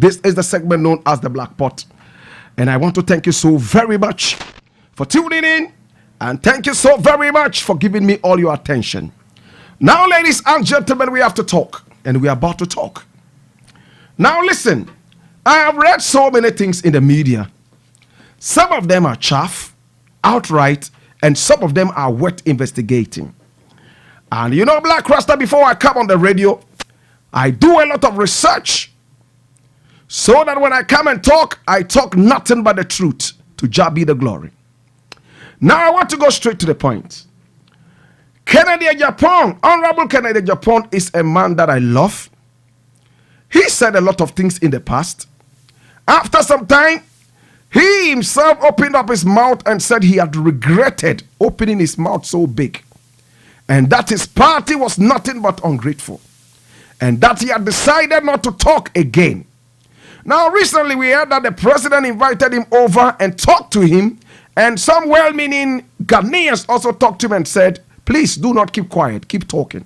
This is the segment known as the Black Pot. And I want to thank you so very much for tuning in. And thank you so very much for giving me all your attention. Now, ladies and gentlemen, we have to talk. And we are about to talk. Now, listen. I have read so many things in the media. Some of them are chaff, outright, and some of them are worth investigating. And you know, Black Rasta, before I come on the radio, I do a lot of research. So that when I come and talk, I talk nothing but the truth. To Jah be the glory. Now I want to go straight to the point. Kennedy Agyapong, Honorable Kennedy Agyapong is a man that I love. He said a lot of things in the past. After some time, he himself opened up his mouth and said he had regretted opening his mouth so big. And that his party was nothing but ungrateful. And that he had decided not to talk again. Now, recently we heard that the president invited him over and talked to him. And some well-meaning Ghanaians also talked to him and said, please do not keep quiet, keep talking.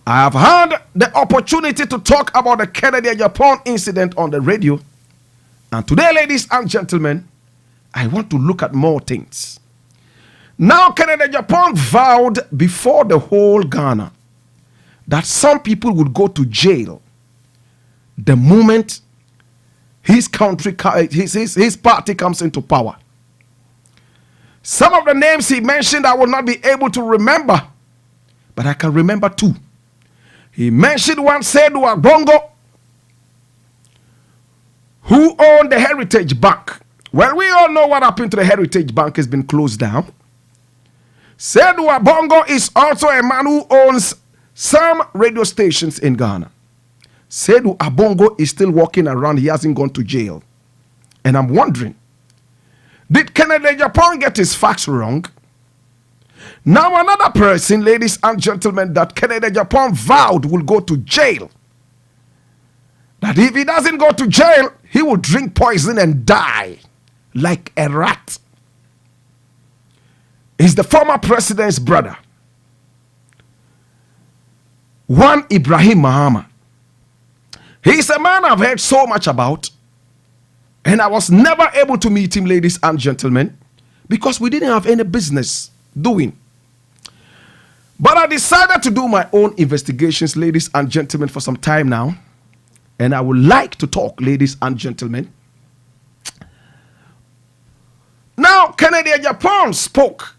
I have had the opportunity to talk about the Kennedy Agyapong incident on the radio. And today, ladies and gentlemen, I want to look at more things. Now, Kennedy Agyapong vowed before the whole Ghana that some people would go to jail the moment his country, his party comes into power. Some of the names he mentioned I will not be able to remember, but I can remember two. He mentioned one, Seydou Agbongo, who owned the Heritage Bank. Well, we all know what happened to the Heritage Bank has been closed down. Seydou Agbongo is also a man who owns some radio stations in Ghana. Seydou Agbongo is still walking around. He hasn't gone to jail. And I'm wondering, did Kennedy Agyapong get his facts wrong? Now another person, ladies and gentlemen, that Kennedy Agyapong vowed will go to jail. That if he doesn't go to jail, he will drink poison and die like a rat. Is the former president's brother, one Ibrahim Mahama. He's a man I've heard so much about, and I was never able to meet him, ladies and gentlemen, because we didn't have any business doing. But I decided to do my own investigations, ladies and gentlemen, for some time now. And I would like to talk, ladies and gentlemen. Now, Kennedy Agyapong spoke.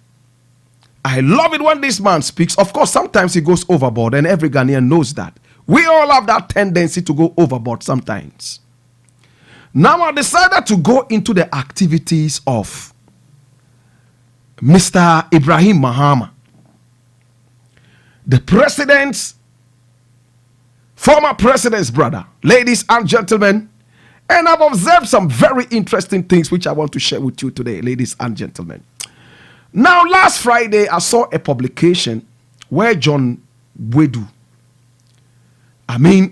I love it when this man speaks. Of course, sometimes he goes overboard, and every Ghanaian knows that. We all have that tendency to go overboard sometimes. Now I decided to go into the activities of Mr. Ibrahim Mahama, the former president's brother, ladies and gentlemen. And I've observed some very interesting things which I want to share with you today, ladies and gentlemen. Now, last Friday, I saw a publication where John Wedu,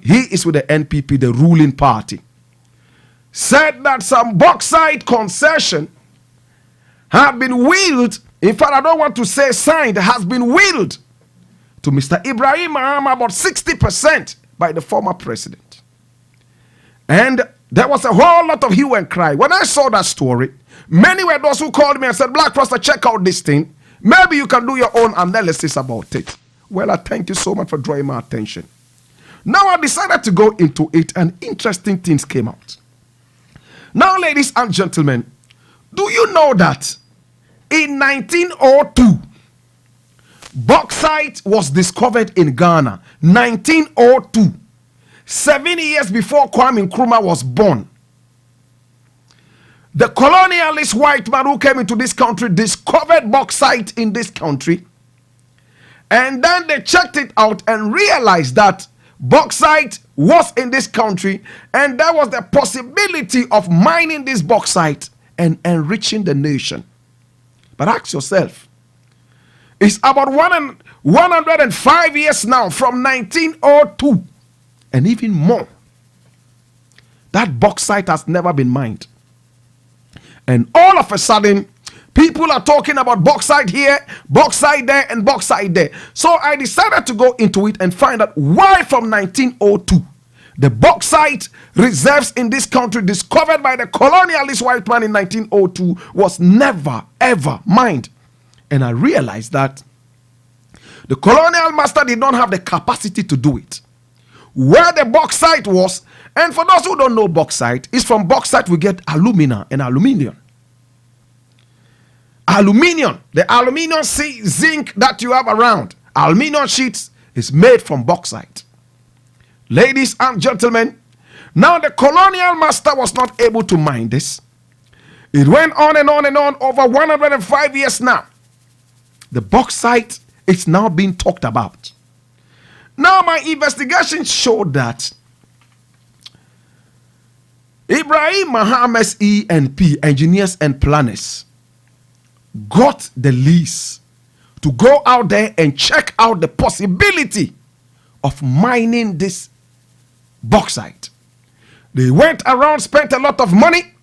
he is with the NPP, the ruling party, said that some bauxite concession have been willed. In fact, I don't want to say signed, has been willed to Mr. Ibrahim Mahama, about 60% by the former president. And there was a whole lot of hue and cry. When I saw that story, many were those who called me and said, Black Rasta, check out this thing. Maybe you can do your own analysis about it. Well, I thank you so much for drawing my attention. Now I decided to go into it, and interesting things came out. Now, ladies and gentlemen, do you know that in 1902, bauxite was discovered in Ghana? 1902. 7 years before Kwame Nkrumah was born. The colonialist white man who came into this country discovered bauxite in this country. And then they checked it out and realized that bauxite was in this country, and there was the possibility of mining this bauxite and enriching the nation. But ask yourself, it's about 105 years now from 1902 and even more. That bauxite has never been mined. And all of a sudden, people are talking about bauxite here, bauxite there, and bauxite there. So I decided to go into it and find out why from 1902 The bauxite reserves in this country discovered by the colonialist white man in 1902 was never ever mined. And I realized that the colonial master did not have the capacity to do it. Where the bauxite was, and for those who don't know bauxite, is from bauxite we get alumina and aluminium. Aluminium, the aluminium zinc that you have around, aluminium sheets, is made from bauxite. Ladies and gentlemen, now the colonial master was not able to mine this. It went on and on and on over 105 years now. The bauxite is now being talked about. Now my investigation showed that Ibrahim Mahama's E&P, engineers and planners, got the lease to go out there and check out the possibility of mining this bauxite. They went around, spent a lot of money,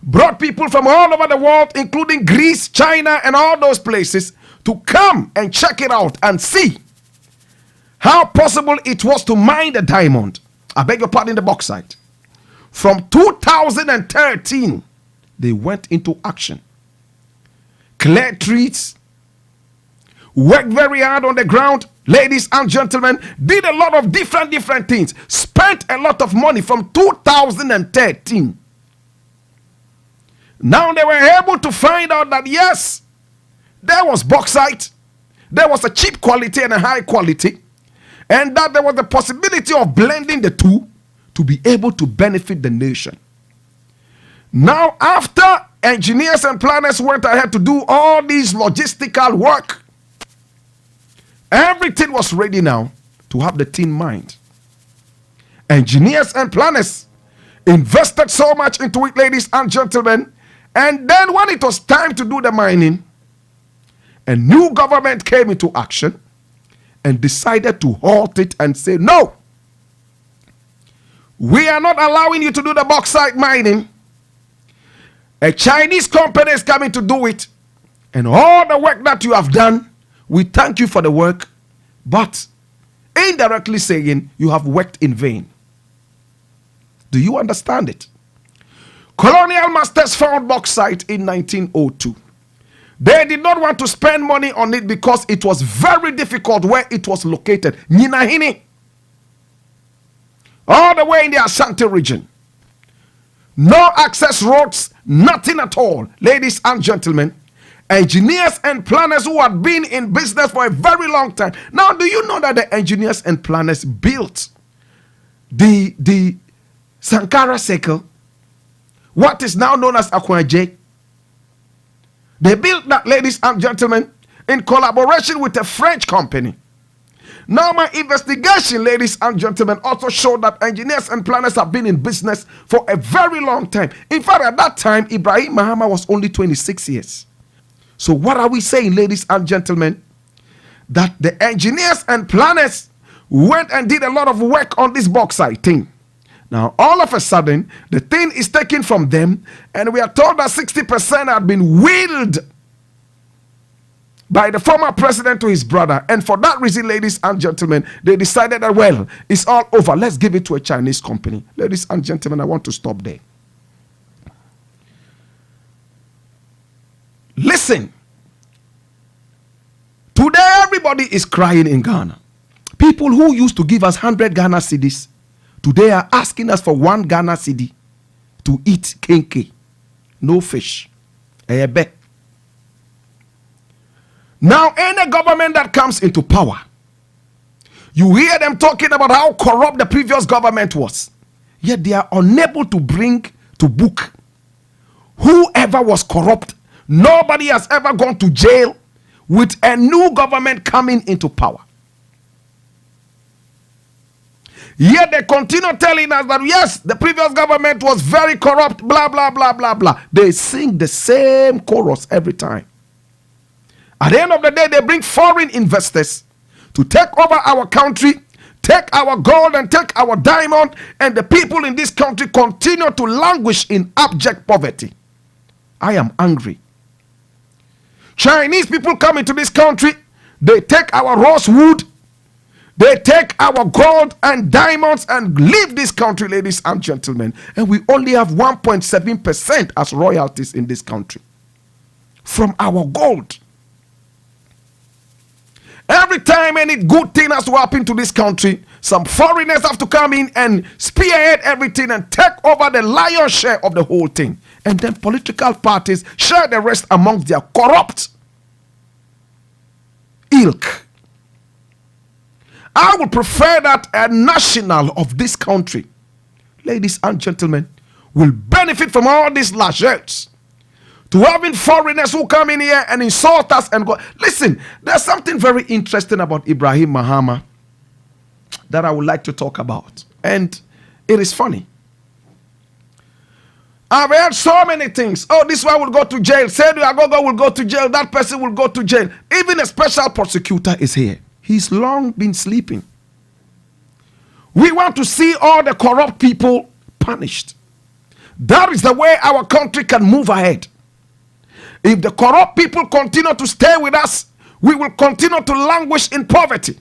brought people from all over the world, including Greece, China, and all those places, to come and check it out and see how possible it was to mine the diamond. I beg your pardon, the bauxite. From 2013, they went into action. Cleared trees, worked very hard on the ground, ladies and gentlemen, did a lot of different things, spent a lot of money from 2013. Now they were able to find out that yes, there was bauxite, there was a cheap quality and a high quality, and that there was the possibility of blending the two to be able to benefit the nation. Now, after engineers and planners went ahead to do all these logistical work, everything was ready now to have the tin mined. Engineers and planners invested so much into it, ladies and gentlemen, and then when it was time to do the mining, a new government came into action and decided to halt it and say, no, we are not allowing you to do the bauxite mining. A Chinese company is coming to do it, and all the work that you have done, we thank you for the work, but indirectly saying you have worked in vain. Do you understand it? Colonial masters found bauxite in 1902. They did not want to spend money on it because it was very difficult where it was located. Nyinahini. All the way in the Ashanti region. No access roads, nothing at all. Ladies and gentlemen, engineers and planners who had been in business for a very long time. Now, do you know that the engineers and planners built the Sankara Circle, what is now known as Akwaje? They built that, ladies and gentlemen, in collaboration with a French company. Now, my investigation, ladies and gentlemen, also showed that engineers and planners have been in business for a very long time. In fact, at that time, Ibrahim Mahama was only 26 years. So what are we saying, ladies and gentlemen? That the engineers and planners went and did a lot of work on this bauxite thing. Now, all of a sudden, the thing is taken from them, and we are told that 60% had been willed by the former president to his brother. And for that reason, ladies and gentlemen, they decided that, well, it's all over. Let's give it to a Chinese company. Ladies and gentlemen, I want to stop there. Listen. Today, everybody is crying in Ghana. People who used to give us 100 Ghana cedis, today are asking us for 1 Ghana cedi to eat kenke. No fish. Ebe. Now, any government that comes into power, you hear them talking about how corrupt the previous government was. Yet they are unable to bring to book whoever was corrupt. Nobody has ever gone to jail with a new government coming into power. Yet they continue telling us that yes, the previous government was very corrupt, blah, blah, blah, blah, blah. They sing the same chorus every time. At the end of the day, they bring foreign investors to take over our country, take our gold and take our diamond, and the people in this country continue to languish in abject poverty. I am angry. Chinese people come into this country, they take our rosewood, They take our gold and diamonds and leave this country, ladies and gentlemen. And we only have 1.7% as royalties in this country from our gold. Every time any good thing has to happen to this country, some foreigners have to come in and spearhead everything and take over the lion's share of the whole thing. And then political parties share the rest amongst their corrupt ilk. I would prefer that a national of this country, ladies and gentlemen, will benefit from all these largesse, to having foreigners who come in here and insult us and go. Listen, there's something very interesting about Ibrahim Mahama that I would like to talk about. And it is funny. I've heard so many things. Oh, this one will go to jail. Said Agogo will go to jail. That person will go to jail. Even a special prosecutor is here. He's long been sleeping. We want to see all the corrupt people punished. That is the way our country can move ahead. If the corrupt people continue to stay with us, we will continue to languish in poverty.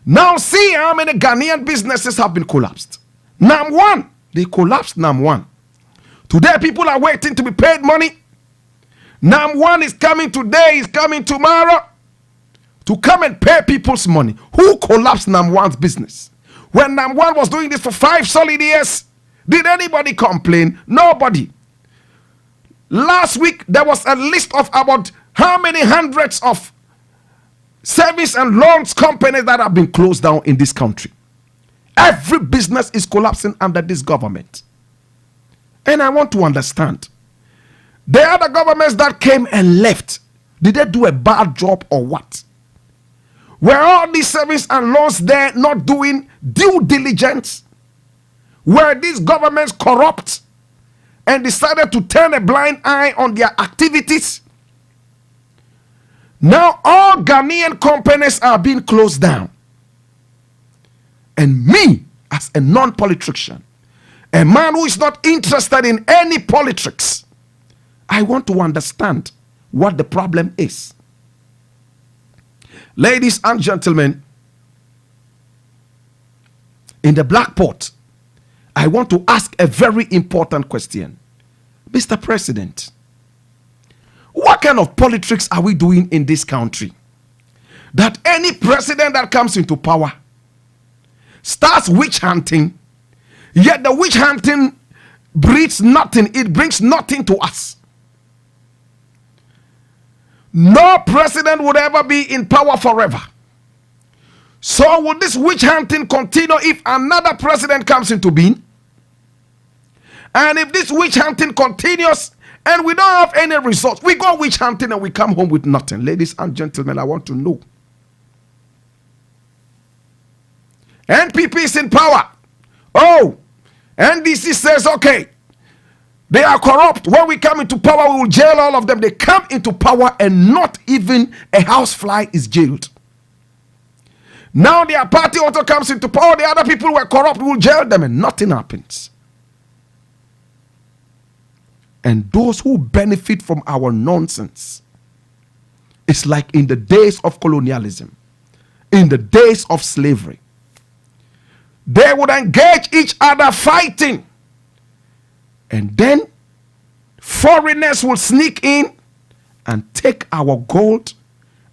Now see how many Ghanaian businesses have been collapsed. NAM1, they collapsed NAM1. Today people are waiting to be paid money. NAM1 is coming today, is coming tomorrow to come and pay people's money. Who collapsed NAM1's business? When NAM1 was doing this for 5 solid years, did anybody complain? Nobody. Last week, there was a list of about how many hundreds of service and loans companies that have been closed down in this country. Every business is collapsing under this government. And I want to understand, the other governments that came and left, did they do a bad job or what? Were all these service and loans there not doing due diligence? Were these governments corrupt and decided to turn a blind eye on their activities? Now all Ghanaian companies are being closed down. And me, as a non-politician, a man who is not interested in any politics, I want to understand what the problem is. Ladies and gentlemen, in the Black Pot, I want to ask a very important question. Mr. President, what kind of politics are we doing in this country? That any president that comes into power starts witch hunting, yet the witch hunting breeds nothing, it brings nothing to us. No president would ever be in power forever. So will this witch hunting continue if another president comes into being? And if this witch hunting continues and we don't have any results, we go witch hunting and we come home with nothing. Ladies and gentlemen, I want to know. NPP is in power. Oh, NDC says, okay, they are corrupt. When we come into power, we will jail all of them. They come into power and not even a housefly is jailed. Now their party also comes into power. The other people were corrupt. We will jail them and nothing happens. And those who benefit from our nonsense, it's like in the days of colonialism, in the days of slavery. They would engage each other fighting. And then foreigners will sneak in and take our gold,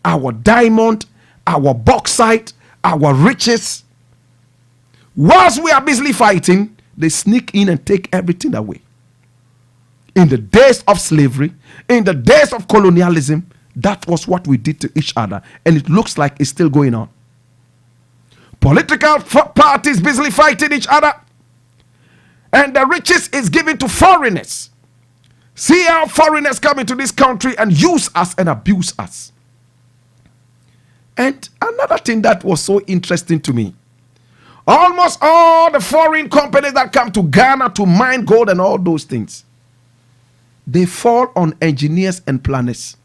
our diamond, our bauxite, our riches. Whilst we are busily fighting, they sneak in and take everything away. In the days of slavery, in the days of colonialism, that was what we did to each other. And it looks like it's still going on. Political parties busily fighting each other. And the riches is given to foreigners. See how foreigners come into this country and use us and abuse us. And another thing that was so interesting to me, almost all the foreign companies that come to Ghana to mine gold and all those things, they fall on engineers and planners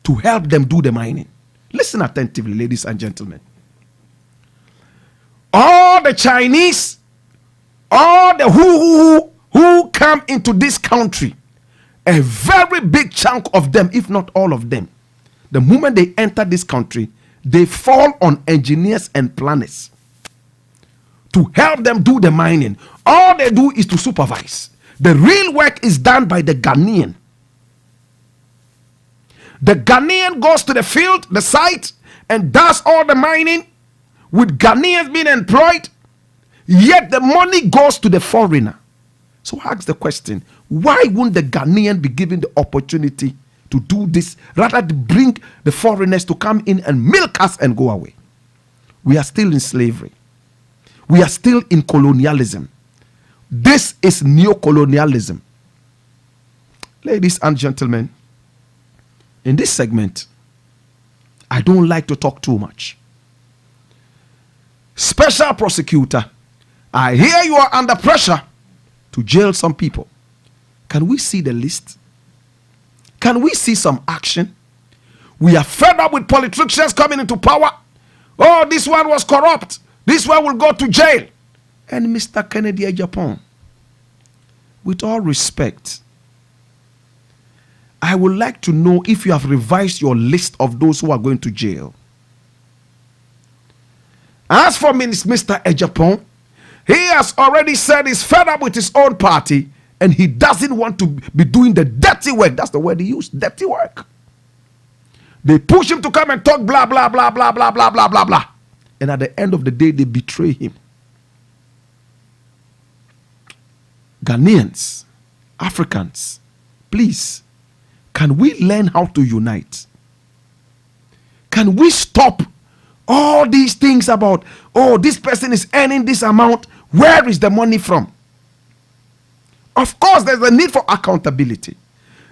to help them do the mining. Listen attentively, ladies and gentlemen. All the Chinese, all the who come into this country, a very big chunk of them, if not all of them, the moment they enter this country, they fall on engineers and planners to help them do the mining. All they do is to supervise. The real work is done by the Ghanaian. The Ghanaian goes to the field, the site, and does all the mining with Ghanaians being employed, yet the money goes to the foreigner. So ask the question, why wouldn't the Ghanaian be given the opportunity to do this rather than bring the foreigners to come in and milk us and go away? We are still in slavery. We are still in colonialism. This is neo-colonialism. Ladies and gentlemen, in this segment, I don't like to talk too much. Special prosecutor, I hear you are under pressure to jail some people. Can we see the list? Can we see some action? We are fed up with politicians coming into power. Oh, this one was corrupt. This one will go to jail. And Mr. Kennedy Japan, with all respect, I would like to know if you have revised your list of those who are going to jail. As for Mr. Ejapon, he has already said he's fed up with his own party and he doesn't want to be doing the dirty work. That's the word he used, dirty work. They push him to come and talk blah, blah, blah, blah, blah, blah, blah, blah, blah. And at the end of the day, they betray him. Ghanaians, Africans, please, can we learn how to unite? Can we stop all these things about, oh, this person is earning this amount, where is the money from? Of course, there's a need for accountability.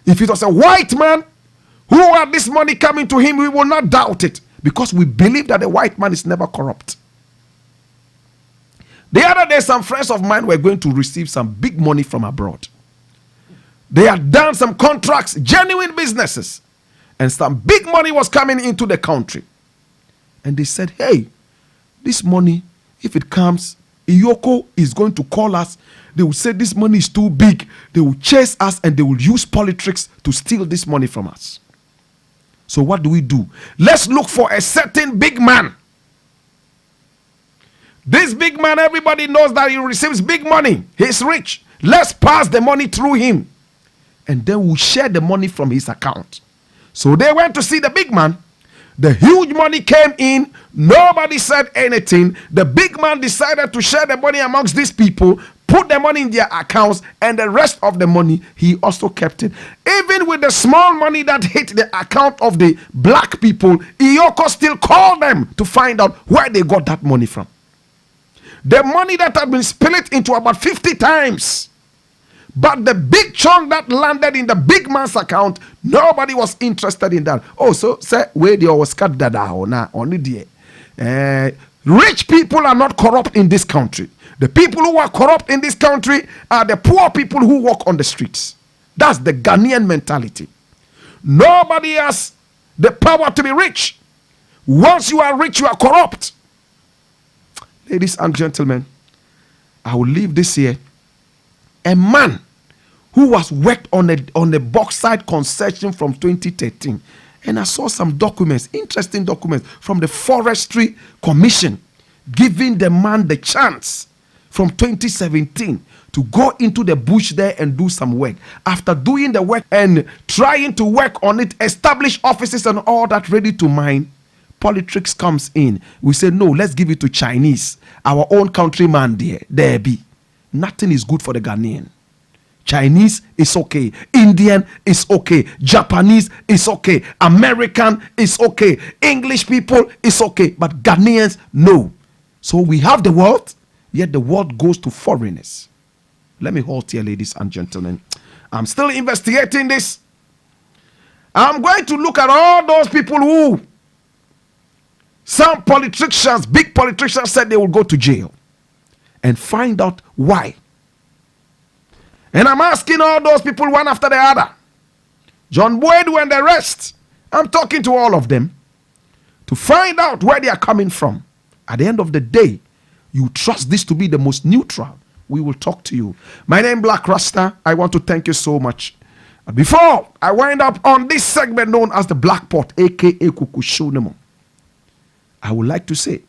If it was a white man who had this money coming to him, we will not doubt it, because we believe that the white man is never corrupt. The other day, some friends of mine were going to receive some big money from abroad. They had done some contracts, genuine businesses, and some big money was coming into the country. And they said, hey, this money, if it comes, Iyoko is going to call us. They will say this money is too big. They will chase us and they will use politics to steal this money from us. So what do? Let's look for a certain big man. This big man, everybody knows that he receives big money. He's rich. Let's pass the money through him. And then we'll share the money from his account. So they went to see the big man. The huge money came in. Nobody said anything. The big man decided to share the money amongst these people, put the money in their accounts, and the rest of the money, he also kept it. Even with the small money that hit the account of the black people, Iyoko still called them to find out where they got that money from. The money that had been split into about 50 times. But the big chunk that landed in the big man's account, nobody was interested in that. Oh, so say where they was cut that only there. Rich people are not corrupt in this country. The people who are corrupt in this country are the poor people who walk on the streets. That's the Ghanaian mentality. Nobody has the power to be rich. Once you are rich, you are corrupt. Ladies and gentlemen, I will leave this here. A man who was worked on a bauxite concession from 2013, and I saw some documents, interesting documents from the Forestry Commission, giving the man the chance from 2017 to go into the bush there and do some work. After doing the work and trying to work on it, establish offices and all that ready to mine, politics comes in. We say, no, let's give it to Chinese, our own countryman there be. Nothing is good for the Ghanaian. Chinese is okay. Indian is okay. Japanese is okay. American is okay. English people is okay. But Ghanaians, no. So we have the world, yet the world goes to foreigners. Let me halt here, ladies and gentlemen. I'm still investigating this. I'm going to look at all those people who some politicians, big politicians, said they will go to jail, and find out why. And I'm asking all those people one after the other, John Boydu and the rest, I'm talking to all of them to find out where they are coming from. At the end of the day, you trust this to be the most neutral, we will talk to you. My name is BLAKK RASTA. I want to thank you so much Before I wind up on this segment known as the Black Pot, aka Kukushunemo, I would like to say,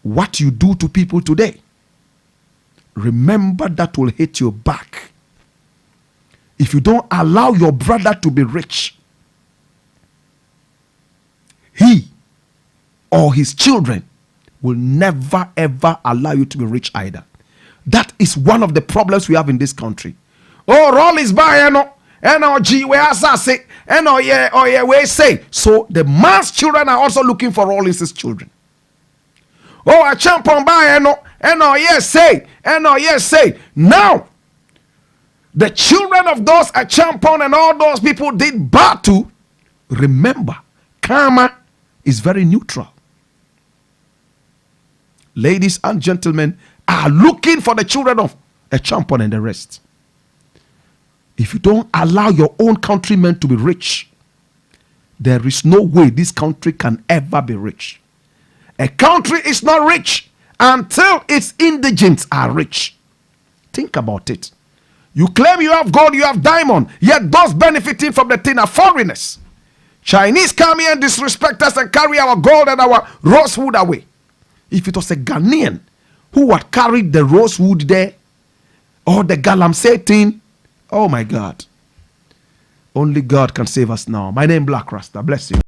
what you do to people today, remember that will hit your back. If you don't allow your brother to be rich, he or his children will never ever allow you to be rich either. That is one of the problems we have in this country. Oh, roll is by NRG where I say, yeah, we say. So the man's children are also looking for Rollins' children. Oh, a champion by yes say. Now, the children of those a champion and all those people did bad to. Remember, karma is very neutral. Ladies and gentlemen are looking for the children of a champion and the rest. If you don't allow your own countrymen to be rich, there is no way this country can ever be rich. A country is not rich until its indigents are rich. Think about it. You claim you have gold, you have diamond, yet those benefiting from the thing are foreigners. Chinese come here and disrespect us and carry our gold and our rosewood away. If it was a Ghanaian who had carried the rosewood there or the galamsey thing, oh my God. Only God can save us now. My name is Black Rasta. Bless you.